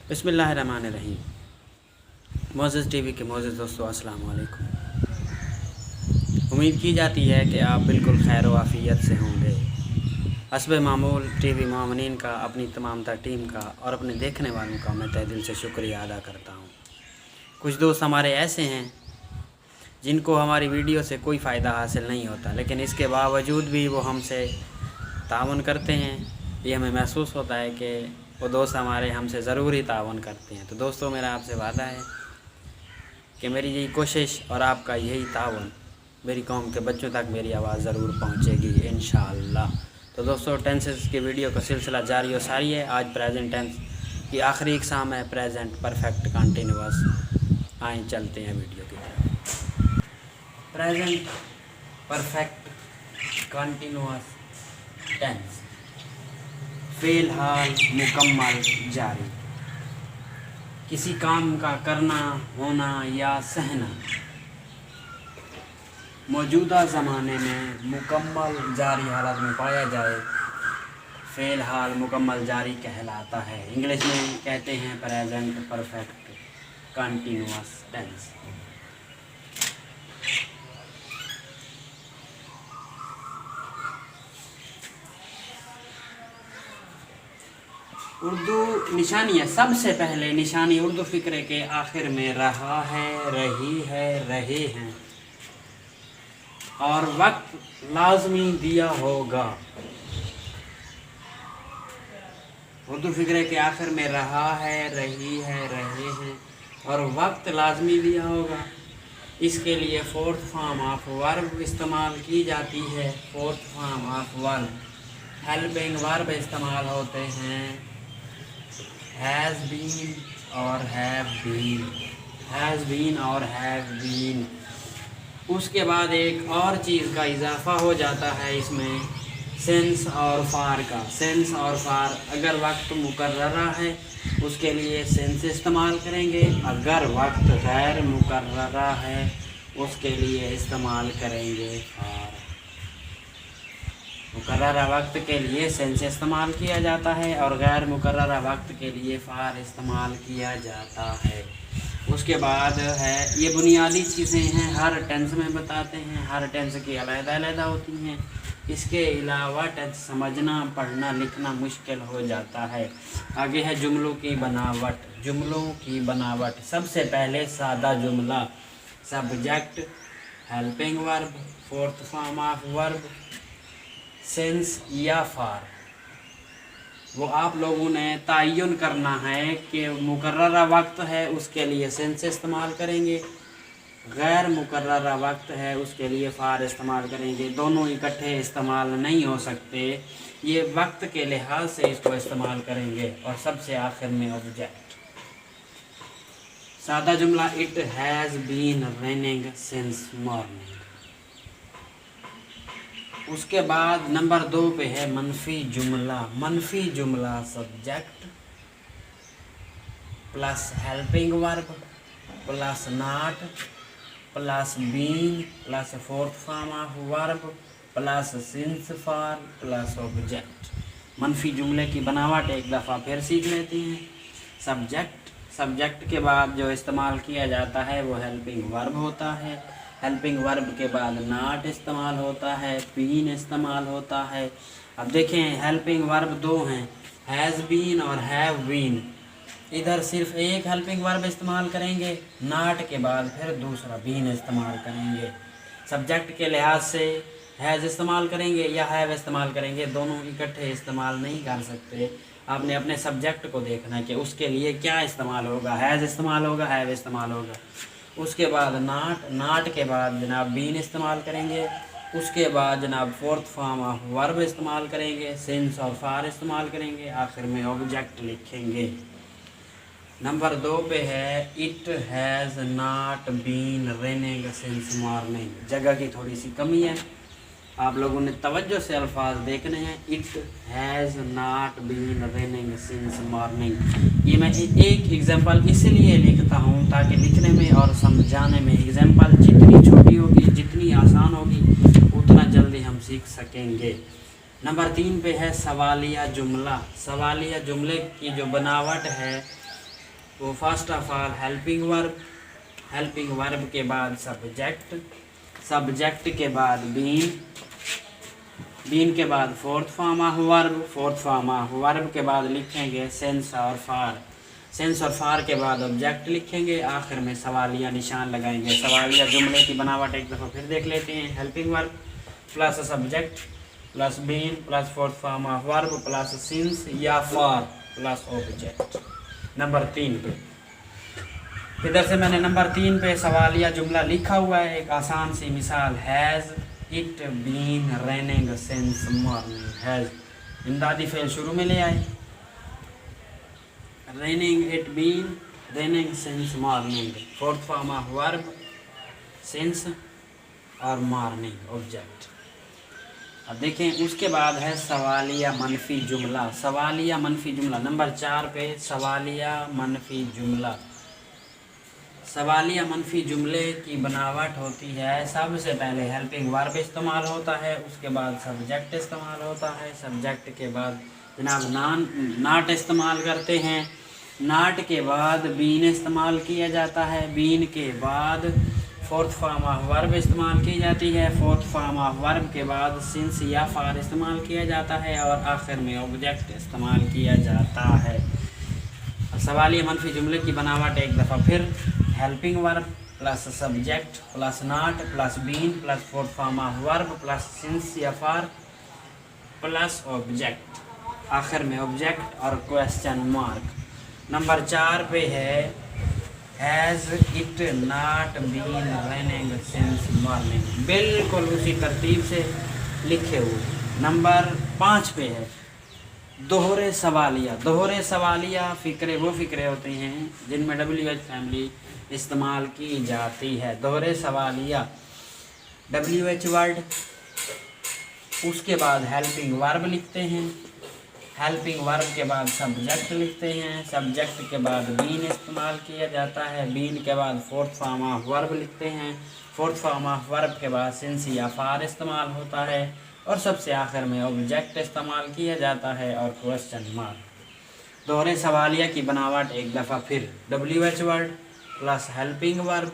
बिस्मिल्लाहिर्रहमानिर्रहीम। Moses TV के Moses दोस्तों, अस्सलाम वालेकुम। उम्मीद की जाती है कि आप बिल्कुल खैर व आफ़ियत से होंगे। हस्ब मामूल टीवी मामनीन का, अपनी तमाम तर टीम का और अपने देखने वालों का मैं तहे दिल से शुक्रिया अदा करता हूँ। कुछ दोस्त हमारे ऐसे हैं जिनको हमारी वीडियो से कोई फ़ायदा हासिल नहीं होता, लेकिन इसके बावजूद भी वो हमसे ताउन करते हैं। ये हमें महसूस होता है कि वो दोस्त हमारे हमसे ज़रूर ही ताउन करते हैं। तो दोस्तों, मेरा आपसे वादा है कि मेरी यही कोशिश और आपका यही ताउन मेरी कौम के बच्चों तक मेरी आवाज़ ज़रूर पहुँचेगी इंशाअल्लाह। तो दोस्तों, टेंसेस की वीडियो का सिलसिला जारी और सारी है। आज प्रेजेंट टेंस की आखिरी इकसाम है प्रेजेंट परफेक्ट कंटिन्यूअस। आए चलते हैं वीडियो की तरफ। प्रेजेंट परफेक्ट कंटिन्यूअस टेंस, फ़िलहाल मुकम्मल जारी। किसी काम का करना, होना या सहना मौजूदा ज़माने में मुकम्मल जारी हालत में पाया जाए, फ़िलहाल मुकम्मल जारी कहलाता है। इंग्लिश में कहते हैं present perfect continuous tense. Urdu निशानी है। सबसे पहले निशानी उर्दू फ़िक्रे के आखिर में रहा है, रही है, रहे हैं और वक्त लाजमी दिया होगा। उर्दू फ़िक्रे के आखिर में रहा है, रही है, रहे हैं और वक्त लाजमी दिया होगा। इसके लिए फोर्थ फॉर्म ऑफ वर्ब इस्तेमाल की जाती है। Fourth form of verb helping verb इस्तेमाल होते हैं। हैज़ बीन और हैव बीन, हैज़ बीन और हैव बीन। उसके बाद एक और चीज़ का इजाफा हो जाता है इसमें, सिंस और फार का। सिंस और फार, अगर वक्त मुकर्ररा है उसके लिए सिंस इस्तेमाल करेंगे, अगर वक्त गैर मुकर्ररा है उसके लिए इस्तेमाल करेंगे फार। मुकर्ररा वक्त के लिए सिंस इस्तेमाल किया जाता है और गैर मुकर्ररा वक्त के लिए फार इस्तेमाल किया जाता है। उसके बाद है, ये बुनियादी चीज़ें हैं, हर टेंस में बताते हैं, हर टेंस की अलग-अलग होती हैं। इसके अलावा टेंस समझना, पढ़ना, लिखना मुश्किल हो जाता है। आगे है जुमलों की बनावट। जुमलों की बनावट, सबसे पहले सादा जुमला, subject, helping verb, fourth form of verb, since या फार। वो आप लोगों ने तयन करना है कि मुकर्ररा वक्त है उसके लिए सिंस इस्तेमाल करेंगे, गैर मुकर्ररा वक्त है उसके लिए फार इस्तेमाल करेंगे। दोनों इकट्ठे इस्तेमाल नहीं हो सकते, ये वक्त के लिहाज से इसको इस्तेमाल करेंगे। और सबसे आखिर में ऑब्जेक्ट। सादा जुमला, it has been raining since morning. उसके बाद नंबर 2 पे है मनफी जुमला। मनफी जुमला subject plus helping verb plus not plus been plus fourth form of verb plus since for plus object. मनफी जुमले की बनावट एक दफ़ा फिर सीख लेते हैं। सब्जेक्ट, सब्जेक्ट के बाद जो इस्तेमाल किया जाता है वो हेल्पिंग वर्ब होता है। हेल्पिंग वर्ब के बाद नॉट इस्तेमाल होता है, बीन इस्तेमाल होता है। अब देखें, हेल्पिंग वर्ब 2 हैं, हैज़ बीन और हैव बीन। इधर सिर्फ एक हेल्पिंग वर्ब इस्तेमाल करेंगे, नॉट के बाद फिर दूसरा बीन इस्तेमाल करेंगे। सब्जेक्ट के लिहाज से हैज़ इस्तेमाल करेंगे या हैव इस्तेमाल करेंगे, दोनों इकट्ठे इस्तेमाल नहीं कर सकते। आपने अपने सब्जेक्ट को देखना है कि उसके लिए क्या इस्तेमाल होगा, हैज़ इस्तेमाल होगा, हैव इस्तेमाल होगा। उसके बाद नॉट, नॉट के बाद जनाब बीन इस्तेमाल करेंगे। उसके बाद जनाब फोर्थ फॉर्म ऑफ वर्ब इस्तेमाल करेंगे, सिंस और फार इस्तेमाल करेंगे, आखिर में ऑब्जेक्ट लिखेंगे। नंबर 2 पे है it has not been raining since morning. जगह की थोड़ी सी कमी है, आप लोगों ने तवज्जो से अल्फाज देखने हैं। It has not been raining since morning. ये मैं एक एग्जांपल इसलिए लिखता हूँ ताकि लिखने में और समझाने में एग्जांपल जितनी छोटी होगी, जितनी आसान होगी, उतना जल्दी हम सीख सकेंगे। नंबर 3 पे है सवालिया जुमला। सवालिया जुमले की जो बनावट है वो first of all helping verb, helping verb के बाद सब्जेक्ट, सब्जेक्ट के बाद बीन, बीन के बाद fourth form of verb, fourth form of verb के बाद लिखेंगे सेंस और फार, सेंस और फार के बाद ऑब्जेक्ट लिखेंगे, आखिर में सवालिया निशान लगाएंगे। सवालिया जुमले की बनावट एक दफ़ा फिर देख लेते हैं। Helping verb plus subject plus been plus fourth form of verb plus since या फार प्लस ऑब्जेक्ट। नंबर 3 पे, इधर से मैंने नंबर 3 पे सवालिया जुमला लिखा हुआ है। एक आसान सी मिसाल, has it been raining since morning. Has इमदादी फेल शुरू में ले आए, raining it been raining since morning, fourth form of verb since और मॉर्निंग ऑब्जेक्ट। अब देखें उसके बाद है सवालिया मनफी जुमला। सवालिया मनफी जुमला नंबर 4 पे सवालिया मनफी जुमला। सवालिया मनफी जुमले की बनावट होती है, सबसे पहले हेल्पिंग वर्ब इस्तेमाल होता है, उसके बाद सब्जेक्ट इस्तेमाल होता है, सब्जेक्ट के बाद जनाब नाट इस्तेमाल करते हैं, नाट के बाद बीन इस्तेमाल किया जाता है, बीन के बाद फोर्थ फॉर्म ऑफ वर्ब इस्तेमाल की जाती है, फोर्थ फॉर्म ऑफ वर्ब के बाद सिंस या फार इस्तेमाल किया जाता है और आखिर में ऑब्जेक्ट इस्तेमाल किया जाता है। सवालिया मनफी जुमले की बनावट एक दफ़ा फिर, helping verb plus subject plus not plus been plus fourth form of verb plus since या फार प्लस ऑब्जेक्ट, आखिर में ऑब्जेक्ट और क्वेश्चन मार्क। नंबर 4 पे है has it not been raining since morning, बिल्कुल उसी तरतीब से लिखे हुए। नंबर 5 पे है दोहरे सवालिया। दोहरे सवालिया फ़िक्रे वो फ़िक्रे होते हैं जिनमें WH फैमिली इस्तेमाल की जाती है। दोहरे सवालिया WH वर्ड, उसके बाद हेल्पिंग वर्ब लिखते हैं, हेल्पिंग वर्ब के बाद सब्जेक्ट लिखते हैं, सब्जेक्ट के बाद बीन इस्तेमाल किया जाता है, बीन के बाद फोर्थ फॉर्म ऑफ वर्ब लिखते हैं, फोर्थ फॉर्म ऑफ वर्ब के बाद सिंस या फार इस्तेमाल होता है और सबसे आखिर में ऑब्जेक्ट इस्तेमाल किया जाता है और क्वेश्चन मार्क। दोहरे सवालिया की बनावट एक दफ़ा फिर, WH word plus helping verb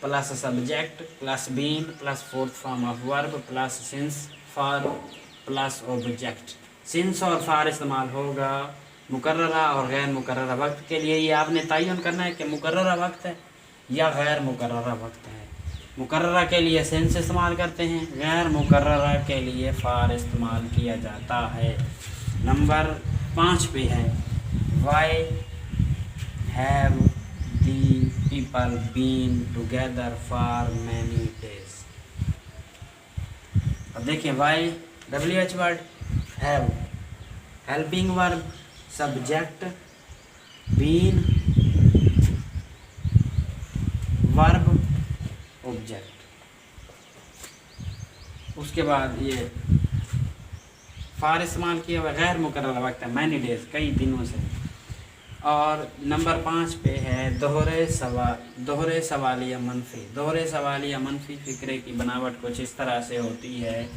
plus subject plus been plus fourth form of verb plus since for plus object. Since और फार इस्तेमाल होगा मुकर्ररा और गैर मुकर्ररा वक्त के लिए। ये आपने तयन करना है कि मुकर्ररा वक्त है या गैर मुकर्ररा वक्त है। मुकर्ररा के लिए सिंस इस्तेमाल करते हैं, गैर मुकर्ररा के लिए फार इस्तेमाल किया जाता है। नंबर 5 पे है why have the people been together for many days. अब देखिए why WH word, have helping verb, subject, been, verb, object. उसके बाद ये फार इस्तेमाल किया हुआ गैर मुकर्रर वक्त है, मैनी डेज कई दिनों से। और नंबर 5 पे है दोहरे सवालिया मनफी। दोहरे सवालिया मनफी फ़िक्रे की बनावट कुछ इस तरह से होती है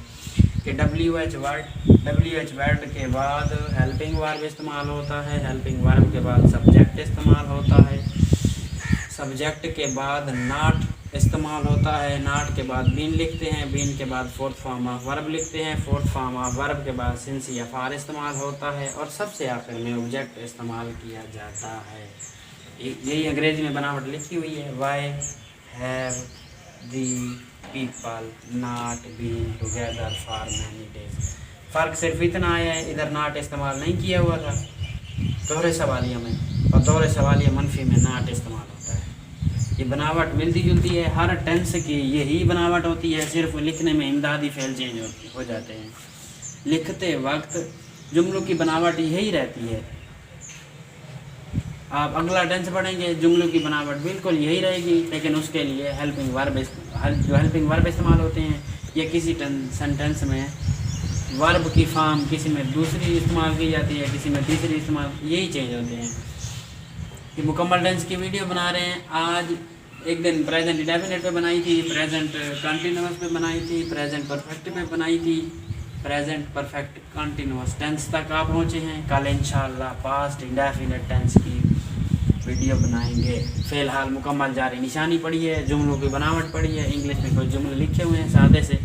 कि WH वर्ड के बाद हेल्पिंग वर्ब इस्तेमाल होता है, हेल्पिंग वर्ब के बाद सब्जेक्ट इस्तेमाल होता है, सब्जेक्ट के बाद नाट इस्तेमाल होता है, नाट के बाद बीन लिखते हैं, बीन के बाद फोर्थ फॉर्म ऑफ वर्ब लिखते हैं, फोर्थ फॉर्म ऑफ वर्ब के बाद सिंस या फार इस्तेमाल होता है और सबसे आखिर में ऑब्जेक्ट इस्तेमाल किया जाता है। यही अंग्रेजी में बनावट लिखी हुई है, why have the people not been together for many days. फ़र्क सिर्फ इतना आया है, इधर नाट इस्तेमाल नहीं किया हुआ था दोहरे सवालिया में और दोहरे सवालिया मनफी में नाट इस्तेमाल होता है। ये बनावट मिलती जुलती है, हर टेंस की यही बनावट होती है, सिर्फ लिखने में इमदादी फेल चेंज हो जाते हैं। लिखते वक्त जुमलों की बनावट यही रहती है। आप अगला टेंस पढ़ेंगे जुमलों की बनावट बिल्कुल यही रहेगी, लेकिन उसके लिए हेल्पिंग वर्ब इस्तेमाल होते हैं या किसी सेंटेंस में वर्ब की फॉर्म किसी में दूसरी इस्तेमाल की जाती है, किसी में तीसरी इस्तेमाल, यही चेंज होते हैं। कि मुकम्मल टेंस की वीडियो बना रहे हैं। आज एक दिन प्रेजेंट इंडेफिनिट पे बनाई थी, प्रेजेंट कंटिन्यूअस पे बनाई थी, प्रेजेंट परफेक्ट पे बनाई थी, प्रेजेंट परफेक्ट कंटिन्यूअस टेंस तक आप पहुँचे हैं। कल इंशाल्लाह पास्ट इंडेफिनिट टेंस की वीडियो बनाएंगे। फ़िलहाल मुकम्मल जारी निशानी पड़ी है, जुमलों की बनावट पड़ी है, इंग्लिश में कोई जुमले लिखे हुए हैं सादे से।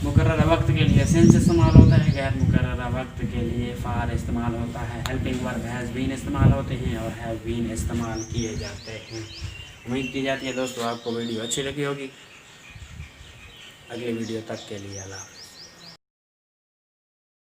मुकर्रर वक्त के लिए सेंस इस्तेमाल होता है, गैर मुकर्रर वक्त के लिए फ़ाल इस्तेमाल होता है, हेल्पिंग वर्ब हैज़ बीन इस्तेमाल होते हैं और हैव बीन इस्तेमाल किए जाते हैं। उम्मीद की जाती है दोस्तों आपको वीडियो अच्छी लगी होगी। अगली वीडियो तक के लिए अल्लाह।